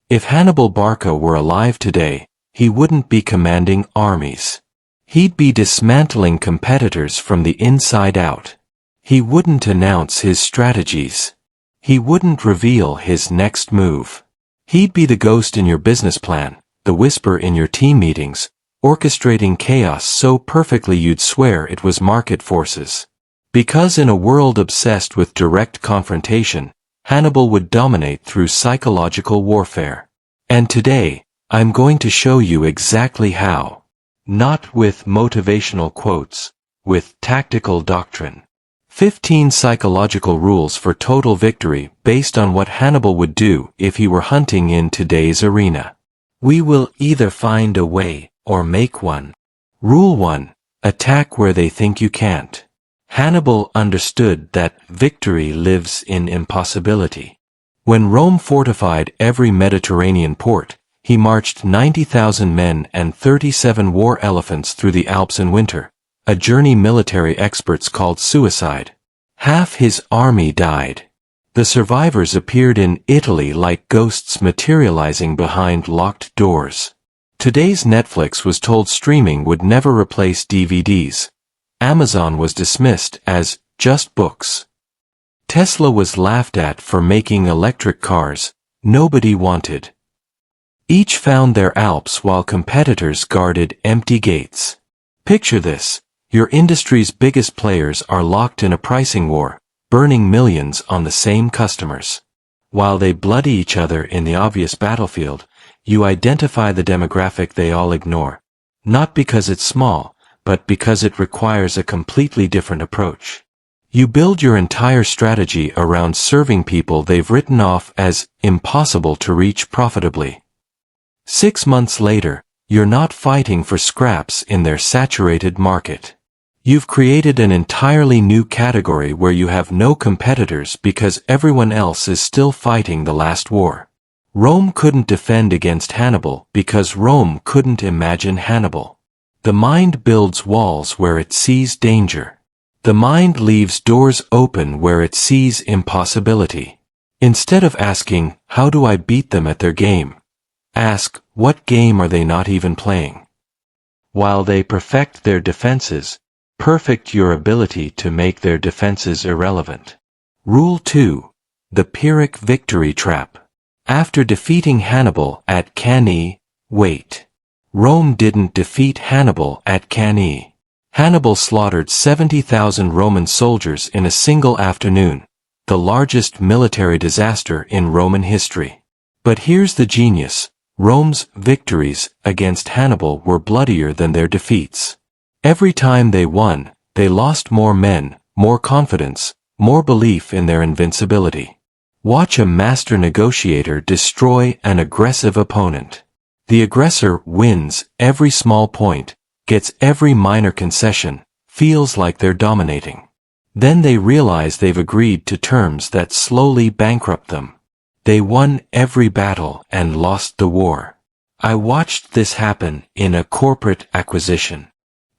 If Hannibal Barca were alive today, he wouldn't be commanding armies. He'd be dismantling competitors from the inside out. He wouldn't announce his strategies. He wouldn't reveal his next move. He'd be the ghost in your business plan, the whisper in your team meetings, orchestrating chaos so perfectly you'd swear it was market forces. Because in a world obsessed with direct confrontation, Hannibal would dominate through psychological warfare. And today, I'm going to show you exactly how. Not with motivational quotes, with tactical doctrine. 15 psychological rules for total victory based on what Hannibal would do if he were hunting in today's arena. We will either find a way or make one. Rule 1. Attack where they think you can't. Hannibal understood that victory lives in impossibility. When Rome fortified every Mediterranean port, he marched 90,000 men and 37 war elephants through the Alps in winter, a journey military experts called suicide. Half his army died. The survivors appeared in Italy like ghosts materializing behind locked doors. Today's Netflix was told streaming would never replace DVDs. Amazon was dismissed as just books. Tesla was laughed at for making electric cars nobody wanted. Each found their Alps while competitors guarded empty gates. Picture this. Your industry's biggest players are locked in a pricing war, burning millions on the same customers. While they bloody each other in the obvious battlefield, you identify the demographic they all ignore. Not because it's small, but because it requires a completely different approach. You build your entire strategy around serving people they've written off as impossible to reach profitably. 6 months later, you're not fighting for scraps in their saturated market. You've created an entirely new category where you have no competitors because everyone else is still fighting the last war. Rome couldn't defend against Hannibal because Rome couldn't imagine Hannibal. The mind builds walls where it sees danger. The mind leaves doors open where it sees impossibility. Instead of asking, how do I beat them at their game? Ask, what game are they not even playing? While they perfect their defenses, perfect your ability to make their defenses irrelevant. Rule 2. The Pyrrhic Victory Trap. After defeating Hannibal at Cannae, wait. Rome didn't defeat Hannibal at Cannae. Hannibal slaughtered 70,000 Roman soldiers in a single afternoon, the largest military disaster in Roman history. But here's the genius. Rome's victories against Hannibal were bloodier than their defeats. Every time they won, they lost more men, more confidence, more belief in their invincibility. Watch a master negotiator destroy an aggressive opponent. The aggressor wins every small point, gets every minor concession, feels like they're dominating. Then they realize they've agreed to terms that slowly bankrupt them. They won every battle and lost the war. I watched this happen in a corporate acquisition.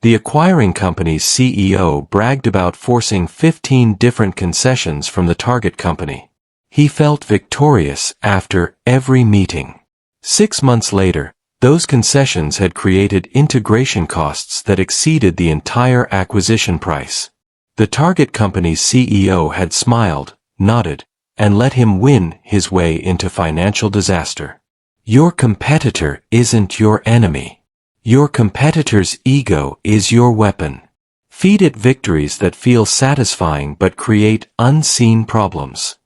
The acquiring company's CEO bragged about forcing 15 different concessions from the target company. He felt victorious after every meeting. 6 months later, those concessions had created integration costs that exceeded the entire acquisition price. The target company's CEO had smiled, nodded, and let him win his way into financial disaster. Your competitor isn't your enemy. Your competitor's ego is your weapon. Feed it victories that feel satisfying but create unseen problems.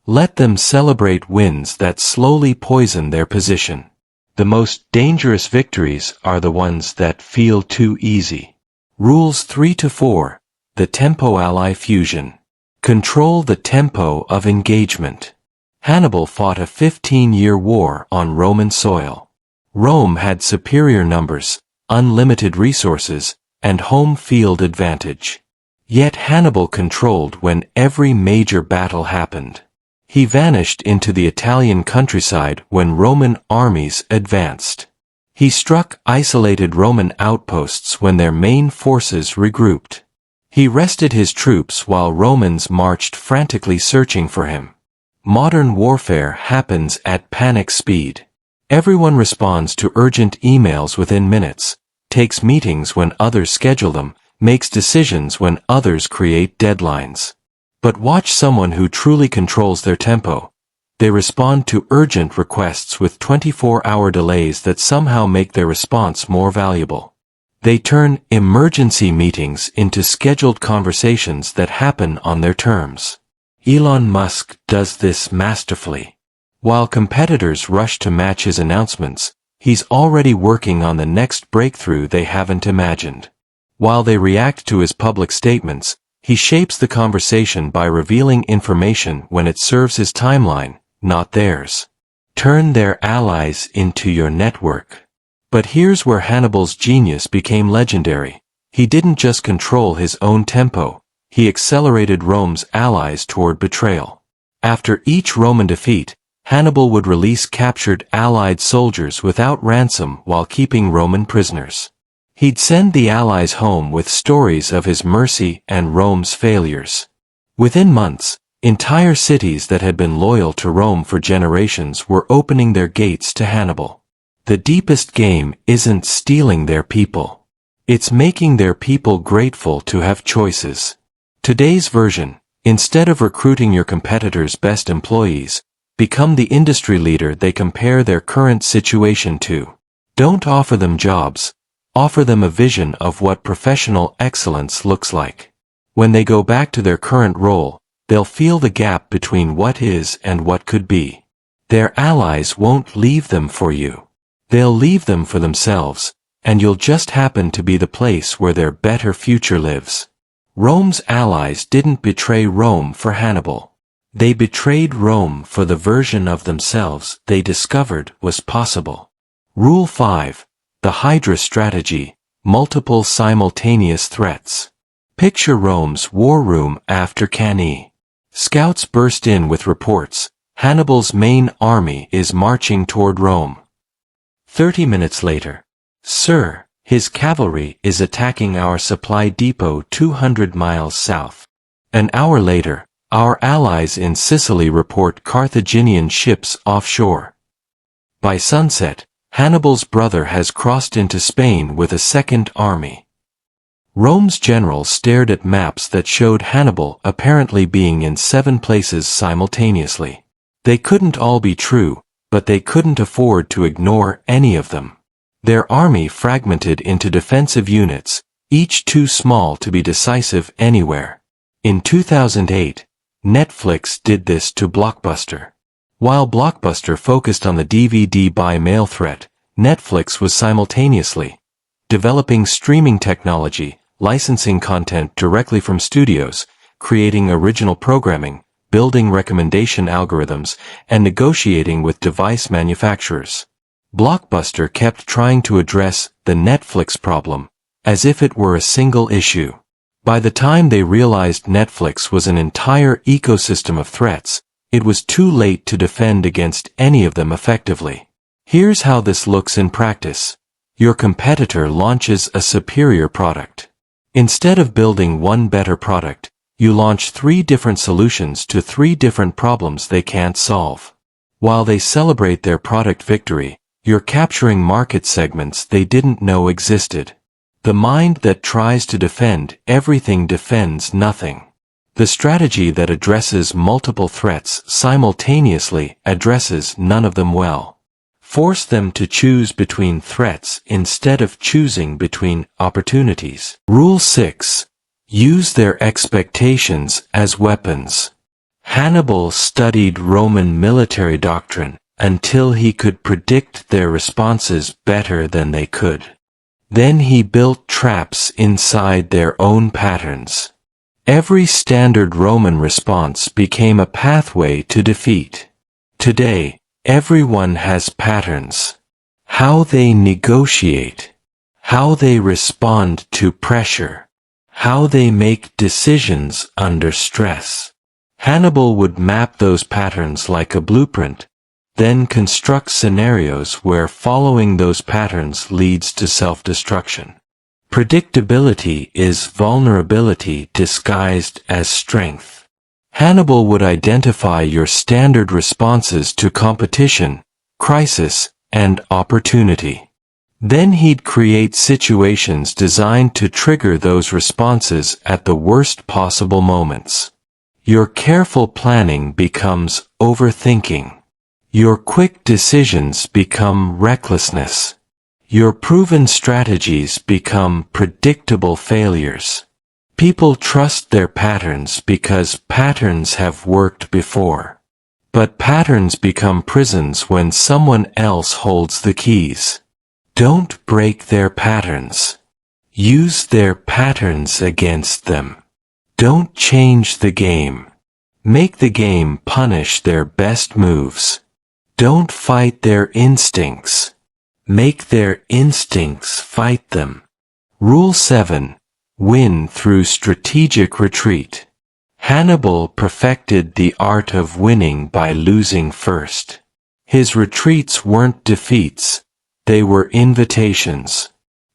Let them celebrate wins that slowly poison their position. The most dangerous victories are the ones that feel too easy. Rules 3 to 4. The Tempo-Ally Fusion. Control the tempo of engagement. Hannibal fought a 15-year war on Roman soil. Rome had superior numbers, unlimited resources, and home field advantage. Yet Hannibal controlled when every major battle happened. He vanished into the Italian countryside when Roman armies advanced. He struck isolated Roman outposts when their main forces regrouped. He rested his troops while Romans marched frantically searching for him. Modern warfare happens at panic speed. Everyone responds to urgent emails within minutes, takes meetings when others schedule them, makes decisions when others create deadlines. But watch someone who truly controls their tempo. They respond to urgent requests with 24-hour delays that somehow make their response more valuable. They turn emergency meetings into scheduled conversations that happen on their terms. Elon Musk does this masterfully. While competitors rush to match his announcements, he's already working on the next breakthrough they haven't imagined. While they react to his public statements, he shapes the conversation by revealing information when it serves his timeline, not theirs. Turn their allies into your network. But here's where Hannibal's genius became legendary. He didn't just control his own tempo, he accelerated Rome's allies toward betrayal. After each Roman defeat, Hannibal would release captured Allied soldiers without ransom while keeping Roman prisoners. He'd send the allies home with stories of his mercy and Rome's failures. Within months, entire cities that had been loyal to Rome for generations were opening their gates to Hannibal. The deepest game isn't stealing their people. It's making their people grateful to have choices. Today's version, instead of recruiting your competitors' best employees, become the industry leader they compare their current situation to. Don't offer them jobs. Offer them a vision of what professional excellence looks like. When they go back to their current role, they'll feel the gap between what is and what could be. Their allies won't leave them for you. They'll leave them for themselves, and you'll just happen to be the place where their better future lives. Rome's allies didn't betray Rome for Hannibal. They betrayed Rome for the version of themselves they discovered was possible. Rule 5. The Hydra Strategy, multiple simultaneous threats. Picture Rome's war room after Cannae. Scouts burst in with reports. Hannibal's main army is marching toward Rome. 30 minutes later. Sir, his cavalry is attacking our supply depot 200 miles south. An hour later, our allies in Sicily report Carthaginian ships offshore. By sunset, Hannibal's brother has crossed into Spain with a second army. Rome's generals stared at maps that showed Hannibal apparently being in 7 places simultaneously. They couldn't all be true, but they couldn't afford to ignore any of them. Their army fragmented into defensive units, each too small to be decisive anywhere. In 2008, Netflix did this to Blockbuster. While Blockbuster focused on the DVD by mail threat, Netflix was simultaneously developing streaming technology, licensing content directly from studios, creating original programming, building recommendation algorithms, and negotiating with device manufacturers. Blockbuster kept trying to address the Netflix problem, as if it were a single issue. By the time they realized Netflix was an entire ecosystem of threats, it was too late to defend against any of them effectively. Here's how this looks in practice. Your competitor launches a superior product. Instead of building one better product, you launch 3 different solutions to 3 different problems they can't solve. While they celebrate their product victory, you're capturing market segments they didn't know existed. The mind that tries to defend everything defends nothing. The strategy that addresses multiple threats simultaneously addresses none of them well. Force them to choose between threats instead of choosing between opportunities. Rule 6. Use their expectations as weapons. Hannibal studied Roman military doctrine until he could predict their responses better than they could. Then he built traps inside their own patterns. Every standard Roman response became a pathway to defeat. Today, everyone has patterns. How they negotiate. How they respond to pressure. How they make decisions under stress. Hannibal would map those patterns like a blueprint, then construct scenarios where following those patterns leads to self-destruction. Predictability is vulnerability disguised as strength. Hannibal would identify your standard responses to competition, crisis, and opportunity. Then he'd create situations designed to trigger those responses at the worst possible moments. Your careful planning becomes overthinking. Your quick decisions become recklessness. Your proven strategies become predictable failures. People trust their patterns because patterns have worked before. But patterns become prisons when someone else holds the keys. Don't break their patterns. Use their patterns against them. Don't change the game. Make the game punish their best moves. Don't fight their instincts. Make their instincts fight them. Rule 7. Win through strategic retreat. Hannibal perfected the art of winning by losing first. His retreats weren't defeats. They were invitations.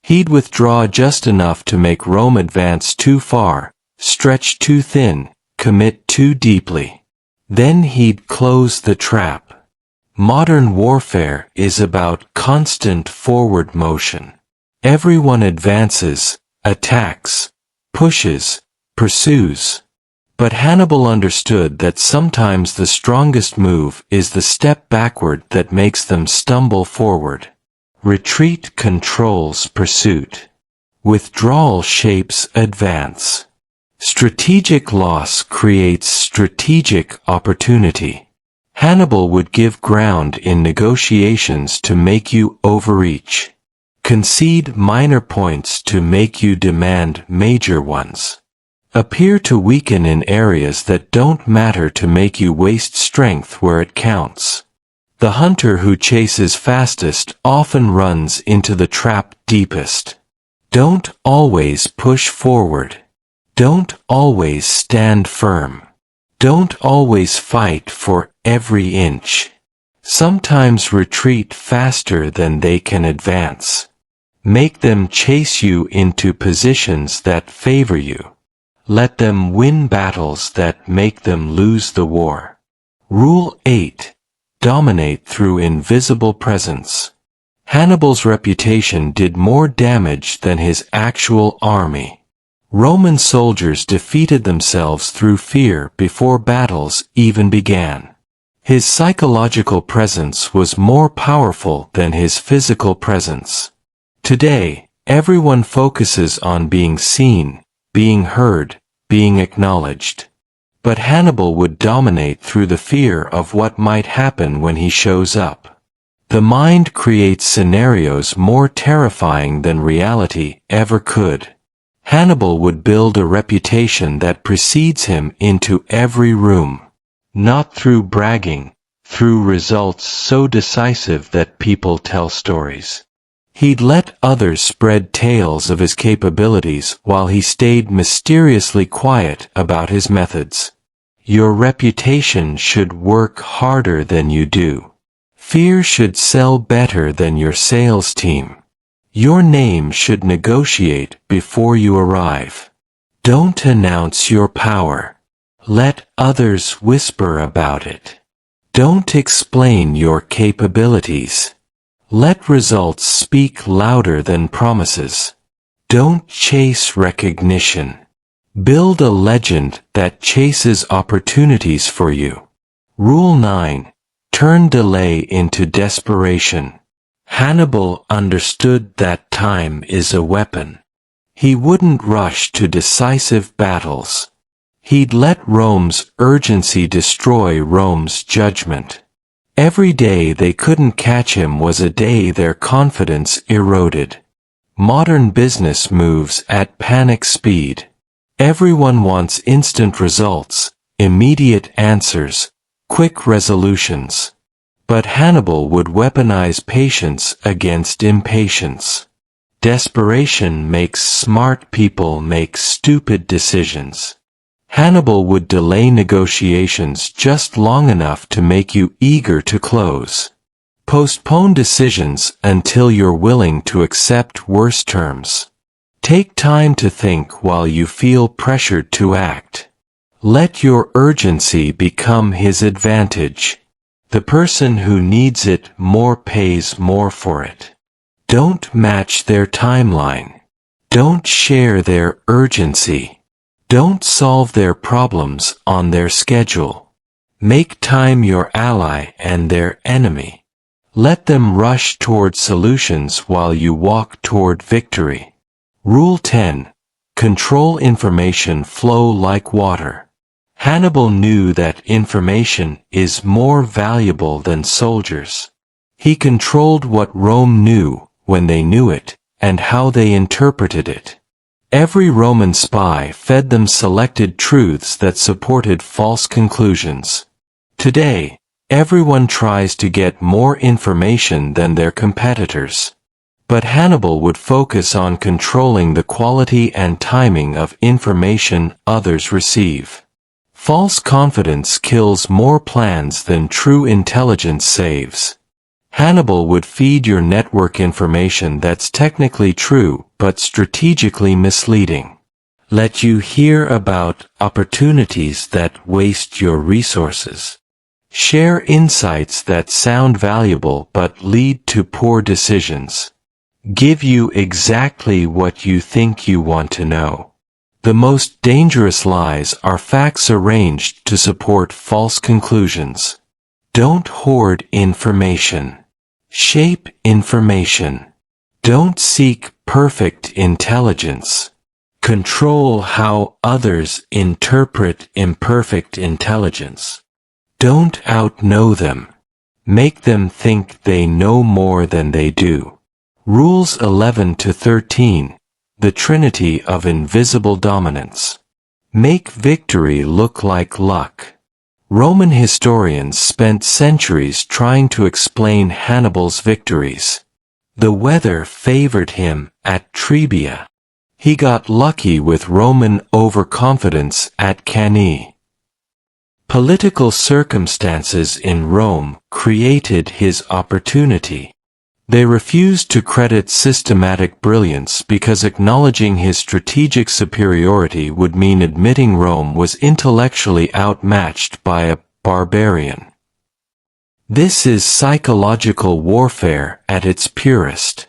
He'd withdraw just enough to make Rome advance too far, stretch too thin, commit too deeply. Then he'd close the trap. Modern warfare is about constant forward motion. Everyone advances, attacks, pushes, pursues. But Hannibal understood that sometimes the strongest move is the step backward that makes them stumble forward. Retreat controls pursuit. Withdrawal shapes advance. Strategic loss creates strategic opportunity. Hannibal would give ground in negotiations to make you overreach. Concede minor points to make you demand major ones. Appear to weaken in areas that don't matter to make you waste strength where it counts. The hunter who chases fastest often runs into the trap deepest. Don't always push forward. Don't always stand firm. Don't always fight for every inch. Sometimes retreat faster than they can advance. Make them chase you into positions that favor you. Let them win battles that make them lose the war. Rule 8. Dominate through invisible presence. Hannibal's reputation did more damage than his actual army. Roman soldiers defeated themselves through fear before battles even began. His psychological presence was more powerful than his physical presence. Today, everyone focuses on being seen, being heard, being acknowledged. But Hannibal would dominate through the fear of what might happen when he shows up. The mind creates scenarios more terrifying than reality ever could. Hannibal would build a reputation that precedes him into every room. Not through bragging, through results so decisive that people tell stories. He'd let others spread tales of his capabilities while he stayed mysteriously quiet about his methods. Your reputation should work harder than you do. Fear should sell better than your sales team. Your name should negotiate before you arrive. Don't announce your power. Let others whisper about it. Don't explain your capabilities. Let results speak louder than promises. Don't chase recognition. Build a legend that chases opportunities for you. Rule 9. Turn delay into desperation. Hannibal understood that time is a weapon. He wouldn't rush to decisive battles. He'd let Rome's urgency destroy Rome's judgment. Every day they couldn't catch him was a day their confidence eroded. Modern business moves at panic speed. Everyone wants instant results, immediate answers, quick resolutions. But Hannibal would weaponize patience against impatience. Desperation makes smart people make stupid decisions. Hannibal would delay negotiations just long enough to make you eager to close. Postpone decisions until you're willing to accept worse terms. Take time to think while you feel pressured to act. Let your urgency become his advantage. The person who needs it more pays more for it. Don't match their timeline. Don't share their urgency. Don't solve their problems on their schedule. Make time your ally and their enemy. Let them rush toward solutions while you walk toward victory. Rule 10. Control information flow like water. Hannibal knew that information is more valuable than soldiers. He controlled what Rome knew, when they knew it, and how they interpreted it. Every Roman spy fed them selected truths that supported false conclusions. Today, everyone tries to get more information than their competitors. But Hannibal would focus on controlling the quality and timing of information others receive. False confidence kills more plans than true intelligence saves. Hannibal would feed your network information that's technically true but strategically misleading. Let you hear about opportunities that waste your resources. Share insights that sound valuable but lead to poor decisions. Give you exactly what you think you want to know. The most dangerous lies are facts arranged to support false conclusions. Don't hoard information. Shape information. Don't seek perfect intelligence. Control how others interpret imperfect intelligence. Don't outknow them. Make them think they know more than they do. Rules 11 to 13. The Trinity of Invisible Dominance. Make victory look like luck. Roman historians spent centuries trying to explain Hannibal's victories. The weather favored him at Trebia. He got lucky with Roman overconfidence at Cannae. Political circumstances in Rome created his opportunity. They refused to credit systematic brilliance because acknowledging his strategic superiority would mean admitting Rome was intellectually outmatched by a barbarian. This is psychological warfare at its purest.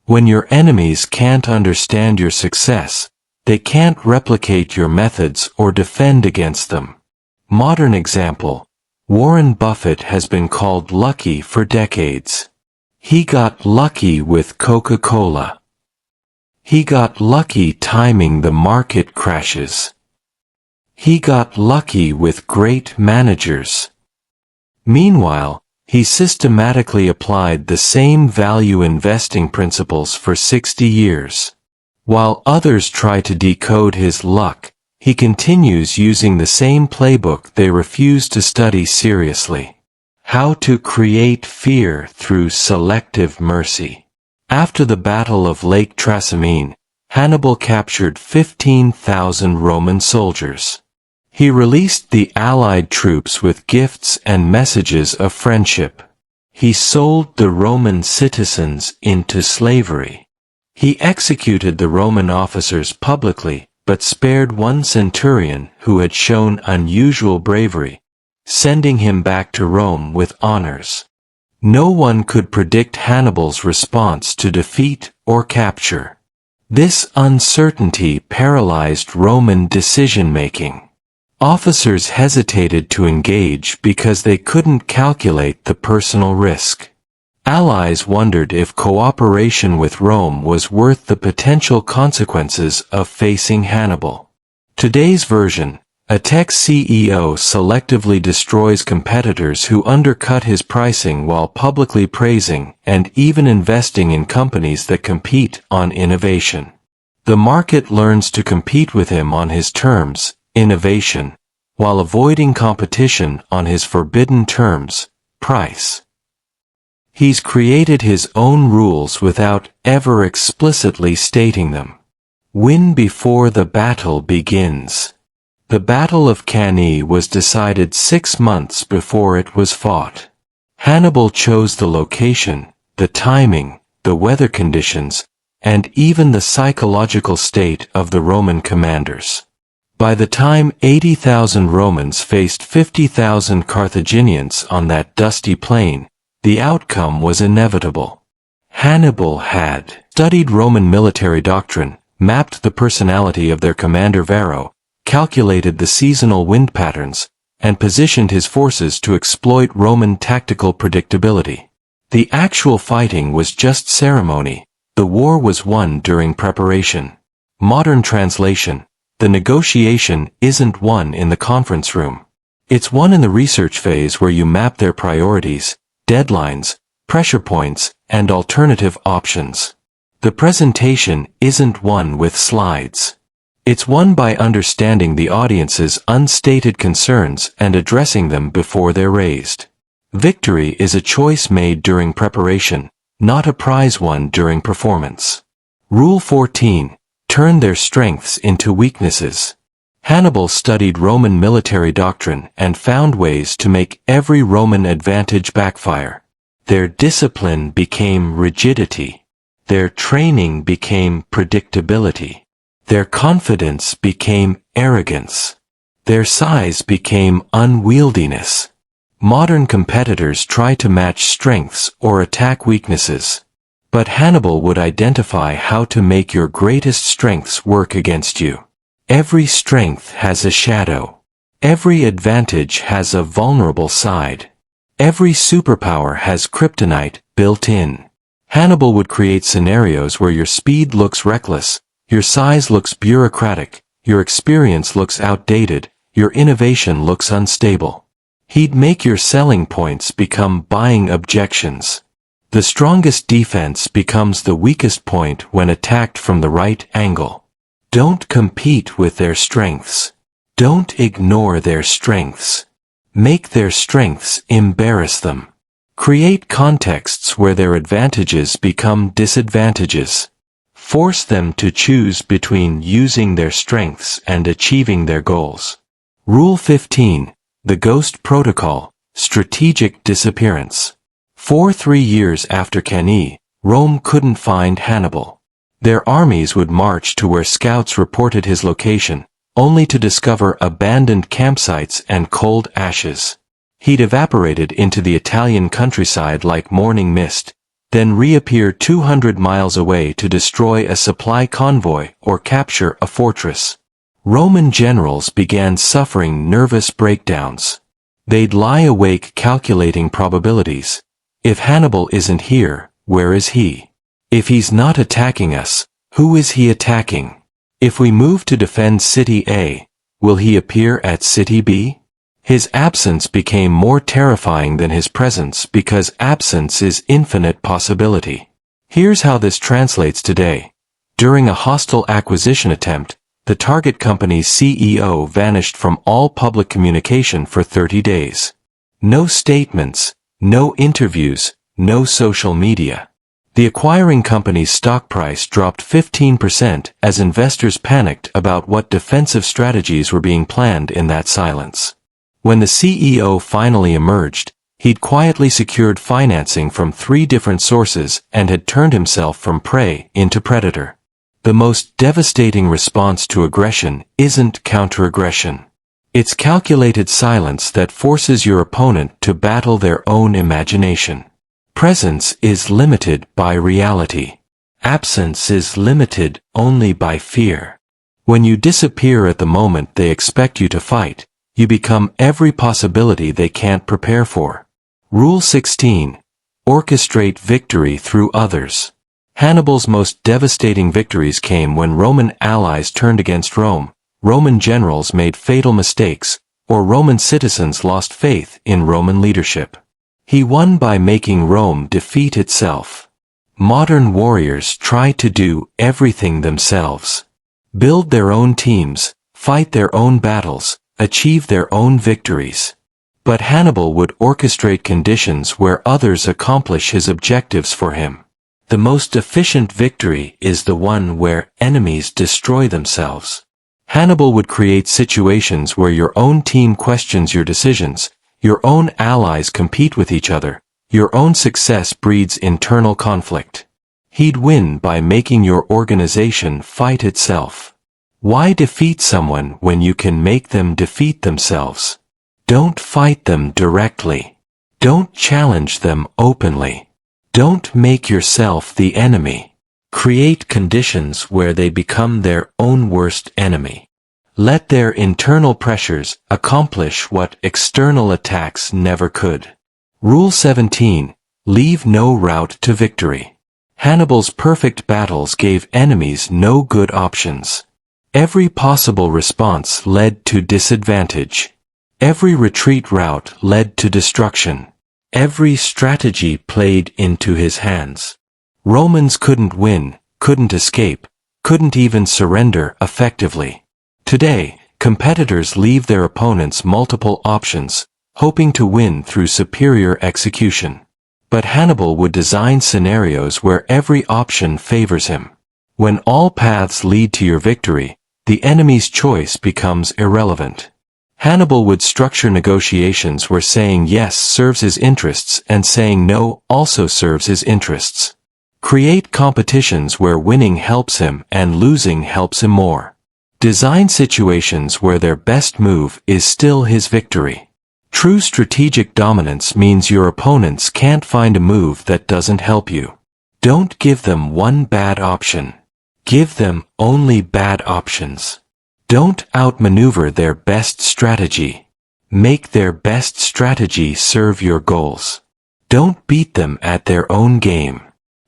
When your enemies can't understand your success, they can't replicate your methods or defend against them. Modern example: Warren Buffett has been called lucky for decades. He got lucky with Coca-Cola. He got lucky timing the market crashes. He got lucky with great managers. Meanwhile, he systematically applied the same value investing principles for 60 years. While others try to decode his luck, he continues using the same playbook they refuse to study seriously. How to create fear through selective mercy. After the Battle of Lake Trasimene, Hannibal captured 15,000 Roman soldiers. He released the Allied troops with gifts and messages of friendship. He sold the Roman citizens into slavery. He executed the Roman officers publicly, but spared one centurion who had shown unusual bravery, sending him back to Rome with honors. No one could predict Hannibal's response to defeat or capture. This uncertainty paralyzed Roman decision-making. Officers hesitated to engage because they couldn't calculate the personal risk. Allies wondered if cooperation with Rome was worth the potential consequences of facing Hannibal. Today's version: a tech CEO selectively destroys competitors who undercut his pricing while publicly praising and even investing in companies that compete on innovation. The market learns to compete with him on his terms, innovation, while avoiding competition on his forbidden terms, price. He's created his own rules without ever explicitly stating them. Win before the battle begins. The Battle of Cannae was decided 6 months before it was fought. Hannibal chose the location, the timing, the weather conditions, and even the psychological state of the Roman commanders. By the time 80,000 Romans faced 50,000 Carthaginians on that dusty plain, the outcome was inevitable. Hannibal had studied Roman military doctrine, mapped the personality of their commander Varro, calculated the seasonal wind patterns, and positioned his forces to exploit Roman tactical predictability. The actual fighting was just ceremony. The war was won during preparation. Modern translation: the negotiation isn't won in the conference room. It's won in the research phase where you map their priorities, deadlines, pressure points, and alternative options. The presentation isn't won with slides. It's won by understanding the audience's unstated concerns and addressing them before they're raised. Victory is a choice made during preparation, not a prize won during performance. Rule 14. Turn their strengths into weaknesses. Hannibal studied Roman military doctrine and found ways to make every Roman advantage backfire. Their discipline became rigidity. Their training became predictability. Their confidence became arrogance. Their size became unwieldiness. Modern competitors try to match strengths or attack weaknesses. But Hannibal would identify how to make your greatest strengths work against you. Every strength has a shadow. Every advantage has a vulnerable side. Every superpower has kryptonite built in. Hannibal would create scenarios where your speed looks reckless, your size looks bureaucratic, your experience looks outdated, your innovation looks unstable. He'd make your selling points become buying objections. The strongest defense becomes the weakest point when attacked from the right angle. Don't compete with their strengths. Don't ignore their strengths. Make their strengths embarrass them. Create contexts where their advantages become disadvantages. Force them to choose between using their strengths and achieving their goals. Rule 15. The Ghost Protocol, Strategic Disappearance. For 3 years after Cannae, Rome couldn't find Hannibal. Their armies would march to where scouts reported his location, only to discover abandoned campsites and cold ashes. He'd evaporated into the Italian countryside like morning mist, then reappear 200 miles away to destroy a supply convoy or capture a fortress. Roman generals began suffering nervous breakdowns. They'd lie awake calculating probabilities. If Hannibal isn't here, where is he? If he's not attacking us, who is he attacking? If we move to defend City A, will he appear at City B? His absence became more terrifying than his presence because absence is infinite possibility. Here's how this translates today. During a hostile acquisition attempt, the target company's CEO vanished from all public communication for 30 days. No statements, no interviews, no social media. The acquiring company's stock price dropped 15% as investors panicked about what defensive strategies were being planned in that silence. When the CEO finally emerged, he'd quietly secured financing from 3 different sources and had turned himself from prey into predator. The most devastating response to aggression isn't counteraggression. It's calculated silence that forces your opponent to battle their own imagination. Presence is limited by reality. Absence is limited only by fear. When you disappear at the moment they expect you to fight, you become every possibility they can't prepare for. Rule 16. Orchestrate victory through others. Hannibal's most devastating victories came when Roman allies turned against Rome, Roman generals made fatal mistakes, or Roman citizens lost faith in Roman leadership. He won by making Rome defeat itself. Modern warriors try to do everything themselves. Build their own teams, fight their own battles, achieve their own victories. But Hannibal would orchestrate conditions where others accomplish his objectives for him. The most efficient victory is the one where enemies destroy themselves. Hannibal would create situations where your own team questions your decisions, your own allies compete with each other, your own success breeds internal conflict. He'd win by making your organization fight itself. Why defeat someone when you can make them defeat themselves? Don't fight them directly. Don't challenge them openly. Don't make yourself the enemy. Create conditions where they become their own worst enemy. Let their internal pressures accomplish what external attacks never could. Rule 17. Leave no route to victory. Hannibal's perfect battles gave enemies no good options. Every possible response led to disadvantage. Every retreat route led to destruction. Every strategy played into his hands. Romans couldn't win, couldn't escape, couldn't even surrender effectively. Today, competitors leave their opponents multiple options, hoping to win through superior execution. But Hannibal would design scenarios where every option favors him. When all paths lead to your victory, the enemy's choice becomes irrelevant. Hannibal would structure negotiations where saying yes serves his interests and saying no also serves his interests. Create competitions where winning helps him and losing helps him more. Design situations where their best move is still his victory. True strategic dominance means your opponents can't find a move that doesn't help you. Don't give them one bad option. Give them only bad options. Don't outmaneuver their best strategy. Make their best strategy serve your goals. Don't beat them at their own game.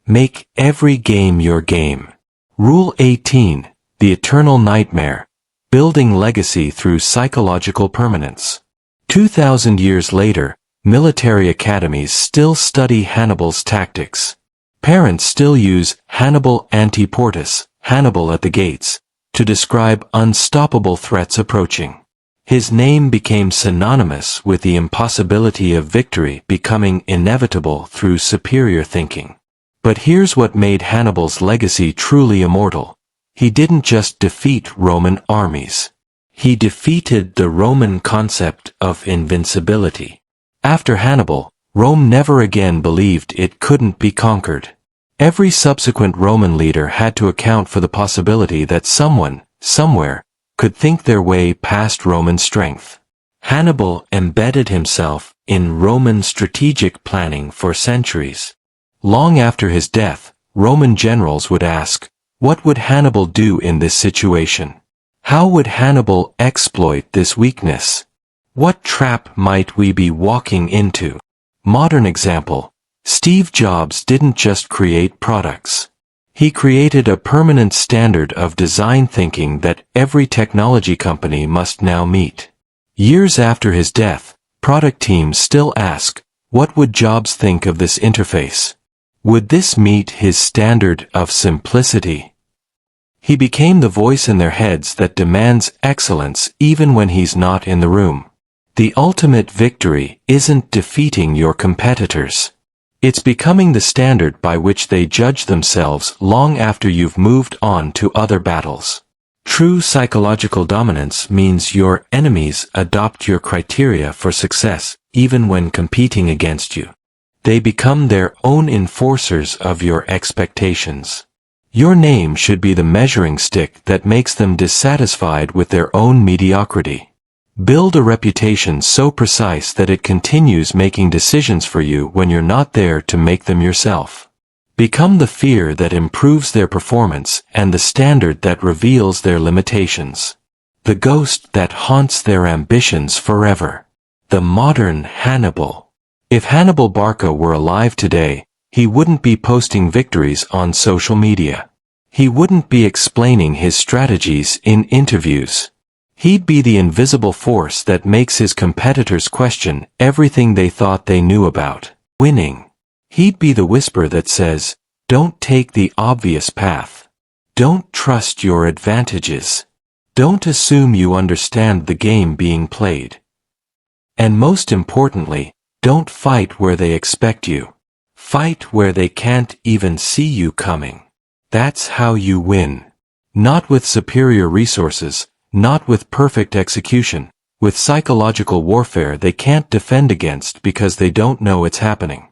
Make every game your game. Rule 18. The Eternal Nightmare. Building legacy through psychological permanence. 2,000 years later, military academies still study Hannibal's tactics. Parents still use Hannibal ante portas, Hannibal at the gates, to describe unstoppable threats approaching. His name became synonymous with the impossibility of victory becoming inevitable through superior thinking. But here's what made Hannibal's legacy truly immortal. He didn't just defeat Roman armies. He defeated the Roman concept of invincibility. After Hannibal, Rome never again believed it couldn't be conquered. Every subsequent Roman leader had to account for the possibility that someone, somewhere, could think their way past Roman strength. Hannibal embedded himself in Roman strategic planning for centuries. Long after his death, Roman generals would ask, what would Hannibal do in this situation? How would Hannibal exploit this weakness? What trap might we be walking into? Modern example, Steve Jobs didn't just create products. He created a permanent standard of design thinking that every technology company must now meet. Years after his death, product teams still ask, what would Jobs think of this interface? Would this meet his standard of simplicity? He became the voice in their heads that demands excellence even when he's not in the room. The ultimate victory isn't defeating your competitors. It's becoming the standard by which they judge themselves long after you've moved on to other battles. True psychological dominance means your enemies adopt your criteria for success even when competing against you. They become their own enforcers of your expectations. Your name should be the measuring stick that makes them dissatisfied with their own mediocrity. Build a reputation so precise that it continues making decisions for you when you're not there to make them yourself. Become the fear that improves their performance and the standard that reveals their limitations. The ghost that haunts their ambitions forever. The modern Hannibal. If Hannibal Barca were alive today, he wouldn't be posting victories on social media. He wouldn't be explaining his strategies in interviews. He'd be the invisible force that makes his competitors question everything they thought they knew about winning. He'd be the whisper that says, don't take the obvious path. Don't trust your advantages. Don't assume you understand the game being played. And most importantly, don't fight where they expect you. Fight where they can't even see you coming. That's how you win. Not with superior resources, not with perfect execution, with psychological warfare they can't defend against because they don't know it's happening.